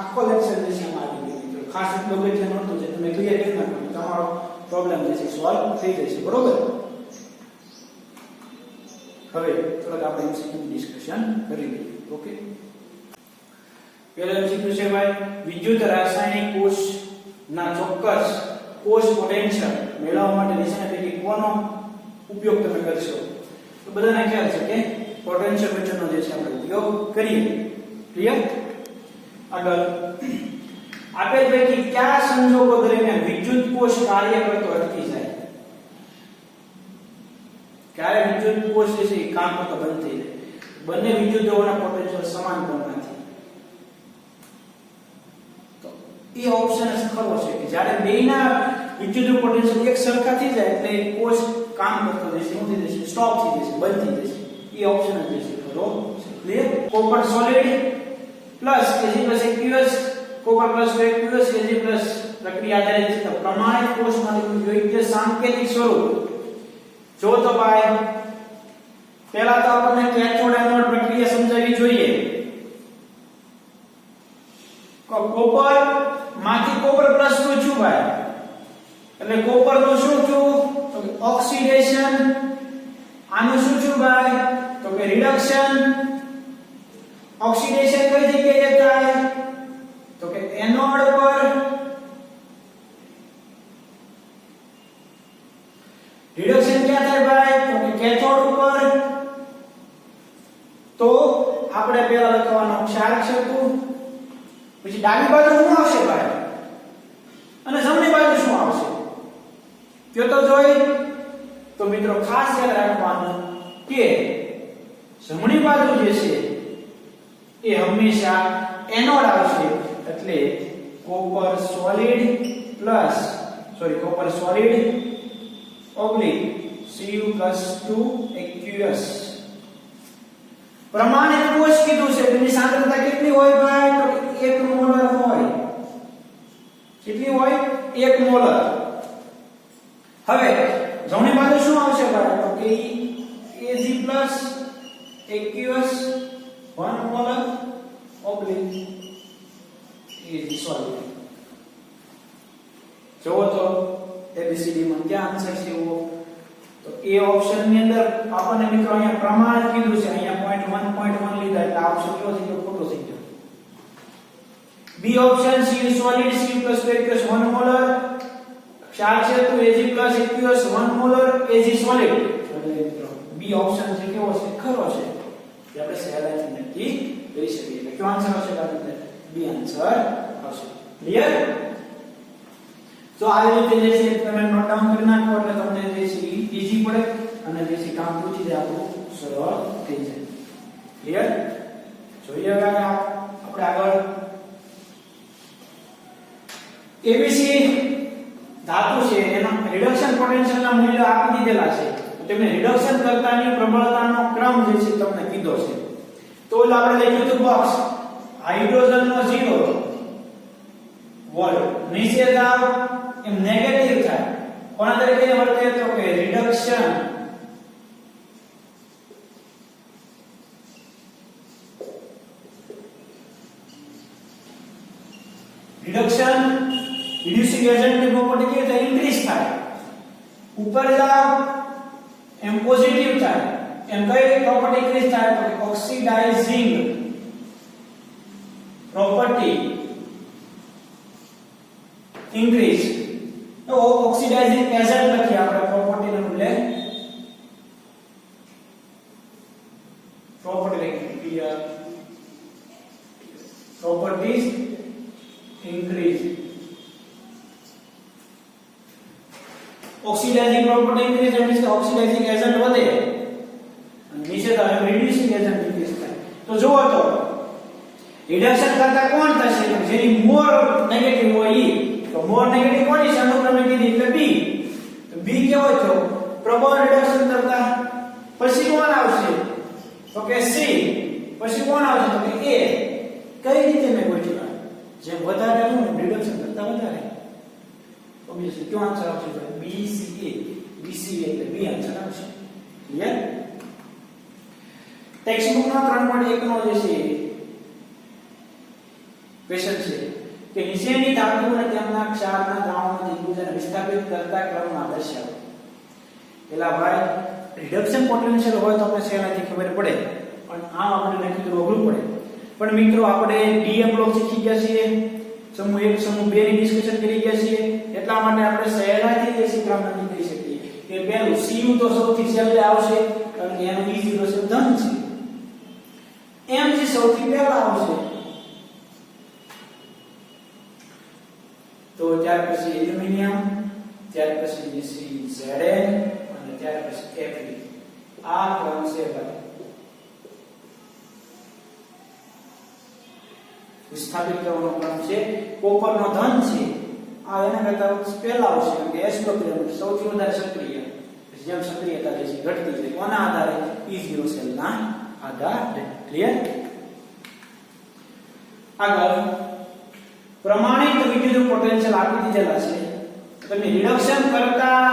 આખો લેક્ચર જે છે આમાં આવી ગયો મિત્રો. ખાસ એટલો કે નહોતું છે તમે ક્લિયર કરી નાખો તમારો પ્રોબ્લેમ જે છે સોલ્વ થઈ જશે. બરોબર? હવે થોડુંક આપણે એમસીક્યુ ડિસ્કશન કરી લઈએ. ઓકે, પહેલો એમસીક્યુ છે ભાઈ વિદ્યુત રાસાયણિક કોષના ચોક્કસ કોષ પોટેન્શિયલ મેળવવા માટે નીચેના પૈકી કોનો ઉપયોગ તમે કરશો? તો બધાને ખ્યાલ છે કે પોટેન્શિયોમીટરનો જે છે આપણે ઉપયોગ કરીએ. ક્લિયર? આગળ આપેલ પૈકી કયા સંજોગો દરમિયાન વિદ્યુત કોષ કાર્ય કરતો અટકી જાય? ક્યારે વિદ્યુત કોષ જે છે કામ કરતો બંધ થઈ જાય? બંને વિદ્યુત ધ્રુવોના પોટેન્શિયલ સમાન કોણમાંથી. તો એ ઓપ્શન ખરો છે કે જ્યારે બેયના વિદ્યુત ધ્રુવ પોટેન્શિયલ એક સરખા થઈ જાય એટલે કોષ કામ કરતો જશે, શું થઈ જશે? સ્ટોપ થઈ જશે, બંધ થઈ જશે. એ ઓપ્શન જ છે ખરો છે. Clear? Copper solid plus Ag+aqueous, copper plus aqueous Ag+ પ્રક્રિયા આધારિત છે. પ્રમાણિત કોષ માટેનું યોગ્ય સાંકેતિક સ્વરૂપ જો તો ભાઈ પહેલા તો આપણને કેથોડ એનોડ પ્રક્રિયા સમજાવવી જોઈએ. કોપર માંથી કોપર પ્લસ નું છું ભાઈ એટલે કોપર નું શું છું? ઓક્સિડેશન, આનું શું છું ભાઈ તો કે રિડક્શન. ઓક્સિડેશન કઈ જગ્યાએ થાય તો કે એનોડ પર, રિડક્શન ક્યાં થાય ભાઈ તો કે કેથોડ ઉપર. તો આપણે પહેલા લખવાનો ક્ષારક સેતુ, પછી ડાબી બાજુ શું આવશે ભાઈ અને જમણી બાજુ શું આવશે કયો તો જોઈ. તો મિત્રો ખાસ યાદ રાખવાનું કે જમણી બાજુ જે છે એ હંમેશા એનોડ આવશે, એટલે copper solid oblique Cu+2 aqueous. પ્રમાણિત કોષ કીધું છે, તેની સાંદ્રતા કેટલી હોય ભાઈ તો 1 મોલર હોય. કેટલી હોય 1 મોલર. હવે જમણી બાજુ શું આવશે ભાઈ તો કે Ag+ aqueous 1 molar oblique Ag solid. જોવો તો ABCD માં ક્યાં આન્સર છે એવો તો એ ઓપ્શન ની અંદર આપણને મિત્રો અહીંયા પ્રમાણ કીધું છે, અહીંયા 0.1 લીધા એટલે ઓપ્શન કયો થઈ ગયો ખોટો થઈ ગયો. B option C solid C++ aqueous 1 molar, ક્ષાર છે તો Ag+ aqueous 1 molar Ag solid. એટલે મિત્રો બી ઓપ્શન છે કેવો છે ખરો છે જે આપણે સહેલાઈથી નક્કી કરી શકીએ. એટલે કયો આન્સર આવશે બાળકો બી આન્સર આવશે. ક્લિયર. તો આ રીતે જે છે તમે નોટ ડાઉન કરી નાખો એટલે તમને જે છે ઈઝી પડે અને જે છે કામ પૂછી દે આપણું સરળ થઈ જાય. ક્લિયર. જોઈએ હવે આપણે આગળ ABC ધાતુ છે એના રિડક્શન પોટેન્શિયલ ના મૂલ્ય આપી દીધેલા છે. તેમને રિડક્શન કરતાની પ્રબળતાનો ક્રમ જે છે તમને કીધો છે. તો આપણે લખ્યું હતું બોક્સ હાઇડ્રોજન નો 0 વોલ્ટ નીચે જાવ એમ નેગેટિવ થાય કોના તરીકે વર્તે તો કે રિડક્શન. રિડ્યુસિંગ એજન્ટ ની પ્રોપર્ટી કેવી થાય ઇન્ક્રીઝ થાય. ઉપર જાવ એમ પોઝિટિવ થાય. એમ કઈ પ્રોપર્ટી ઇન્ક્રીઝ થાય તો ઓક્સિડાઇઝિંગ પ્રોપર્ટી ઇન્ક્રીઝ. તો ઓક્સિડાઇઝિંગ એજન્ટ લખીએ આપણે પ્રોપર્ટી નું બદલે પ્રોપર્ટી લખીએ properties increase. Oxidising property increase એટલે કે ઓક્સિડાઇઝિંગ એજન્ટ વધે અને નીચે તો રિડ્યુસિંગ એજન્ટ ઇન્ક્રીઝ થાય. તો જુઓ તો રિડક્શન કરતા કોણ થશે તો જેની મોર નેગેટિવ હોય ઈ. તો મોર નેગેટિવ કોની છે અનુક્રમે કીધી એટલે બી. તો બી કેવો થયો પ્રબળ રિડક્શન કરતા. પછી કોણ આવશે તો કે સી. પછી કોણ આવશે તો કે એ. કઈ રીતે મેં ગોઠવ્યા જેમ વધારે હું રિડક્શન કરતા વધારે ઓબ્વિયસલી કયો આન્સર આવશે ભાઈ BCA. BCA એટલે બી આન્સર આવશે. ક્લિયર. ટેક્સ્ટ બુક ના 3.1 નો જે છે ક્વેશ્ચન છે કે નીચેની ધાતુ અને તેમના ક્ષારના દ્રાવણમાંથી એકબીજાને વિસ્થાપિત કરતા ક્રમમાં દર્શાવો. પેલા ભાઈ રિડક્શન પોટેન્શિયલ હોય તો આપણે સહેલાઈથી ખબર પડે પણ આમ આપણે નક્કી કરવું અઘરું પડે. પણ મિત્રો આપણે ડીએમ બ્લોક શીખી ગયા છીએ, સમૂહ 1 સમૂહ 2 ની ડિસ્કશન કરી ગયા છીએ એટલા માટે આપણે સહેલાઈથી જે ક્રમ નક્કી કરી શકીએ કે પહેલું Cu તો સૌથી છેલ્લે આવશે કારણ કે એનો E0 છે ધન છે. Mg સૌથી પહેલા આવશે. તો ત્યાર પછી એલ્યુમિનિયમ, ત્યાર પછી જે છે Zn અને ત્યાર પછી Fe. આ ક્રમ છે ભાઈ વિસ્થાપિત કરવાનો ક્રમ છે. કોપર નો ધન છે આ એના કરતા પહેલા આવશે કારણ કે S પ્રક્રિયા સૌથી વધારે સક્રિય. જેમ સક્રિયતા જે છે ઘટતી જાય કોના આધારે E0 સેલ ના આધારે. ક્લિયર. આગળ પ્રમાણિત વિદ્યુત પોટેન્શિયલ આપી દીધેલા છે. તમે રિડક્શન કરતા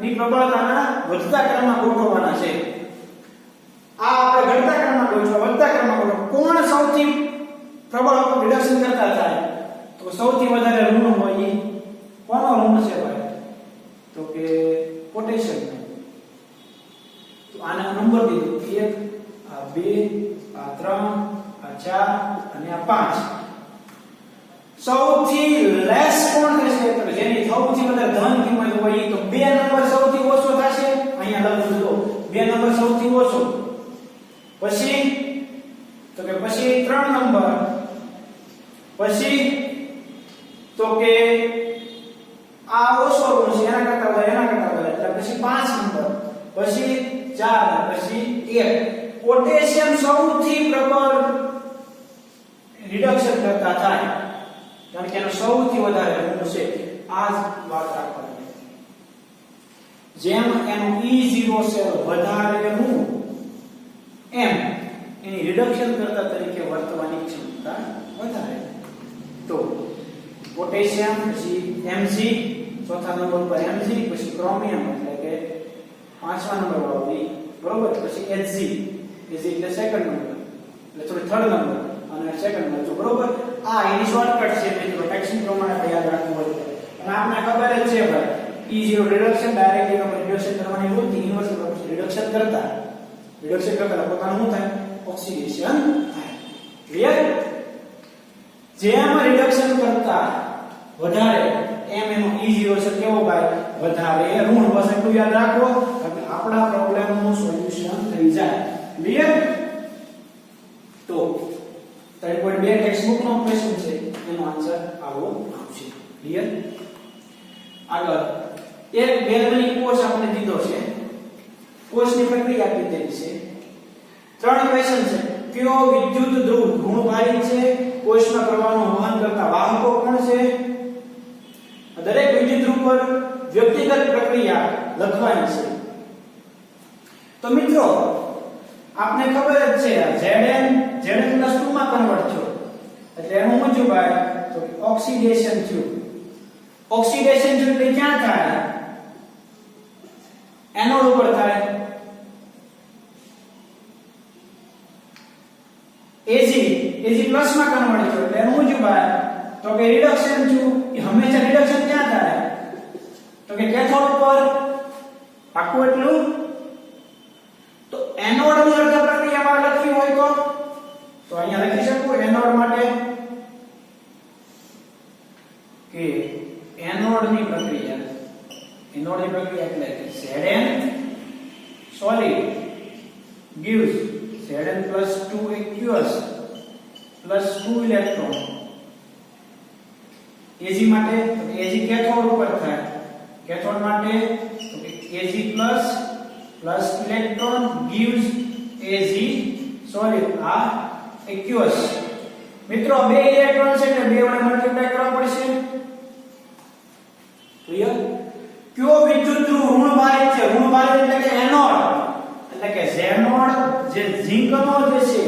ની પ્રબળતાના વધતા ક્રમમાં ગોઠવવાના છે. આ આપણે ઘટતા ક્રમમાં ગોઠવવા વધતા ક્રમમાં ગોઠવવા. કોણ સૌથી પ્રબળ રિડક્શન કરતા થાય તો સૌથી વધારે ઋણ હોય કોનો ઋણ છે ભાઈ તો કે પોટેશિયમ. આને નંબર દીધો 1 આ 2 આ 3 આ 4 અને આ 5 સૌથી લેસ કોણ થશે તો જેની સૌથી વધારે ધન કિંમત હોય તો બે નંબર સૌથી ઓછો થશે અહીંયા લખું તો બે નંબર સૌથી ઓછો પછી તો કે પછી 3 નંબર પછી તો કે આ ઓછો ઋણ છે એના કરતા વધારે એટલે પછી 5 નંબર પછી 4 પછી 1 પોટેશિયમ સૌથી પ્રબળ રિડક્શન કરતા થાય કારણ કે એનો સૌથી વધારે ઋણ છે આ જ વાત રાખવાની જેમ એનો E0 સેલ વધારે ઋણ એમ એની રિડક્શન કરતા તરીકે વર્તવાની ક્ષમતા વધારે તો પોટેશિયમ પછી Mg ચોથા નંબર પર Mg પછી ક્રોમિયમ એટલે કે પાંચમા નંબર વાળી બરોબર પછી Hg એટલે સેકન્ડ નંબર એટલે સોરી થર્ડ નંબર અને સેકન્ડ નંબર તો બરોબર આ એની શોર્ટકટ છે મિત્રો ટેક્સ્ટ પ્રમાણે યાદ રાખવું હોય અને આપણે ખબર જ છે ભાઈ E0 રિડક્શન ડાયરેક્ટલી આપણે રિડક્શન કરવાની હોય ઇન્વર્સ રિડક્શન કરતા પોતાનું શું થાય ઓક્સિડેશન થાય ક્લિયર જેમ રિડક્શન કરતા વધારે એમ એનો E0 છે કેવો ભાઈ વધારે ઋણ બસ એટલું યાદ રાખો એટલે આપણા પ્રોબ્લેમનું સોલ્યુશન થઈ જાય ક્લિયર તો 3.2 ટેક્સ્ટ બુક નો ક્વેશ્ચન છે એનો આન્સર આવો આવશે ક્લિયર આગળ એક ગેલ્વેનિક કોષ આપણે દીધો છે કોષની પ્રક્રિયા આપી દીધી છે 3 ક્વેશ્ચન છે કયો વિદ્યુત ધ્રુવ ઋણભારિત છે કોષના પ્રવાહનું વહન કરતા વાહકો કોણ છે દરેક વિદ્યુત ધ્રુવ પર વ્યક્તિગત પ્રક્રિયા લખવાની છે તો મિત્રો આપને ખબર જ છે Zn Zn+2 માં કન્વર્ટ થયો એટલે એનું શું થયું ભાઈ તો ઓક્સિડેશન થયું એટલે ક્યાં થાય એનોડ ઉપર થાય Ag પ્લસ માં કન્વર્ટ થયો એટલે એનું શું થયું ભાઈ તો કે રિડક્શન થયું એ હંમેશા રિડક્શન ક્યાં થાય તો કે કેથોડ ઉપર આખું એટલું તો એનોડ ની અર્ધ પ્રક્રિયામાં લખવી હોય તો અહીંયા લખી શકું એનોડ માટે કે એનોડ ની પ્રક્રિયા એટલે કે Zn solid gives Zn+2 aqueous +2 electron Ag માટે તો Ag કેથોડ ઉપર થાય કેથોડ માટે તો કે Ag+ electron gives Ag solid આ aqueous મિત્રો બે ઇલેક્ટ્રોન છે એટલે બે વડે મલ્ટીપ્લાય કરવા પડશે ક્લિયર કયો વિદ્યુત ધ્રુવ ઋણભારિત છે ઋણભારિત એટલે કે એનોડ એટલે કે ઝેનોડ જે ઝિંકનો જે છે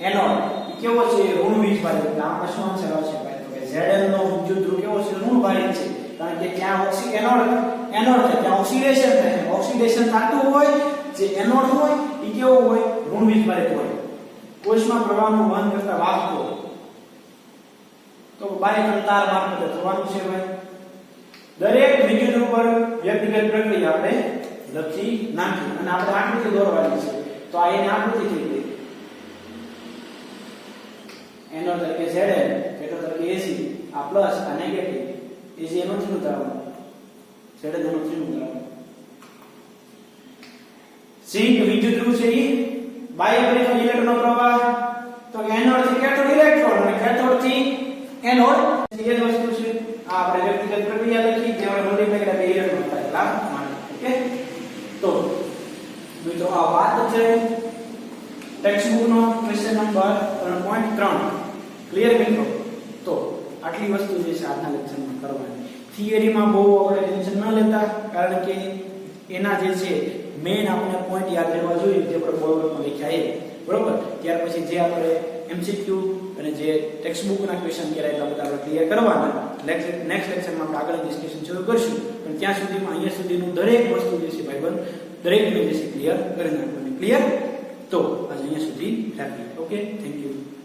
એનોડ કેવો છે ઋણવીજભારિત એટલે આમાં શું આન્સર આવશે ભાઈ તો કે Zn નો વિદ્યુત ધ્રુવ કેવો છે ઋણભારિત છે કારણ કે ત્યાં એનોડ છે ત્યાં ઓક્સિડેશન થાય છે ઓક્સિડેશન થતું હોય જે એનોડ હોય એ કેવો હોય ઋણવીજભારિત હોય કોષમાં પ્રવાહનું વહન કરતા વાહકો તો બારીક તાર મારફતે થવાનું છે ભાઈ દરેક વિદ્યુત ઉપર વ્યક્તિગત પ્રક્રિયા આપણે લખી નાખી અને આપણે આકૃતિ દોરવાની છે તો આ એની આકૃતિ થઈ ગઈ એનો તરીકે Zn કેટો તરીકે Ag આ પ્લસ આ નેગેટિવ Ag એનો થી ઉતારવાનું Zn એનો થી ઉતારવાનું ઝિંક વિદ્યુત ધ્રુવ છે ઈ બાહ્ય પરિપથ ઇલેક્ટ્રોનનો પ્રવાહ તો એનોડ થી કેથોડ ઇલેક્ટ્રોન અને કેથોડ થી એનોડ એ જ વસ્તુ છે આ આપણે વ્યક્તિગત પ્રક્રિયા લખી જેમાં મોડિફાઈ કરીને ઇલેક્ટ્રોન થાય લાભ માટે ઓકે તો મિત્રો આ વાત છે ટેક્સ્ટ બુક નો ક્વેશ્ચન નંબર 3.3 ક્લિયર મિત્રો તો આટલી વસ્તુ જે છે આજના લેક્ચરમાં કરવાની થિયરીમાં બહુ આપણે ટેન્શન ન લેતા કારણ કે એના જે છે મેઈન આપણે પોઈન્ટ યાદ રહેવા જોઈએ જે આપણે બોર્ડમાં લખ્યા એ બરોબર ત્યાર પછી જે આપણે MCQ અને જે ટેક્સ્ટ બુક ના ક્વેશ્ચન કર્યા એટલા બધા આપણે ક્લિયર કરવાના નેક્સ્ટ લેક્ચરમાં આપણે આગળ ડિસ્કશન શરૂ કરશું પણ ત્યાં સુધીમાં અહીંયા સુધીનું દરેક વસ્તુ જે છે ભાઈબંધ દરેકને જે છે ક્લિયર કરી નાખવાની ક્લિયર તો આજે અહીંયા સુધી રાખીએ ઓકે થેન્ક યુ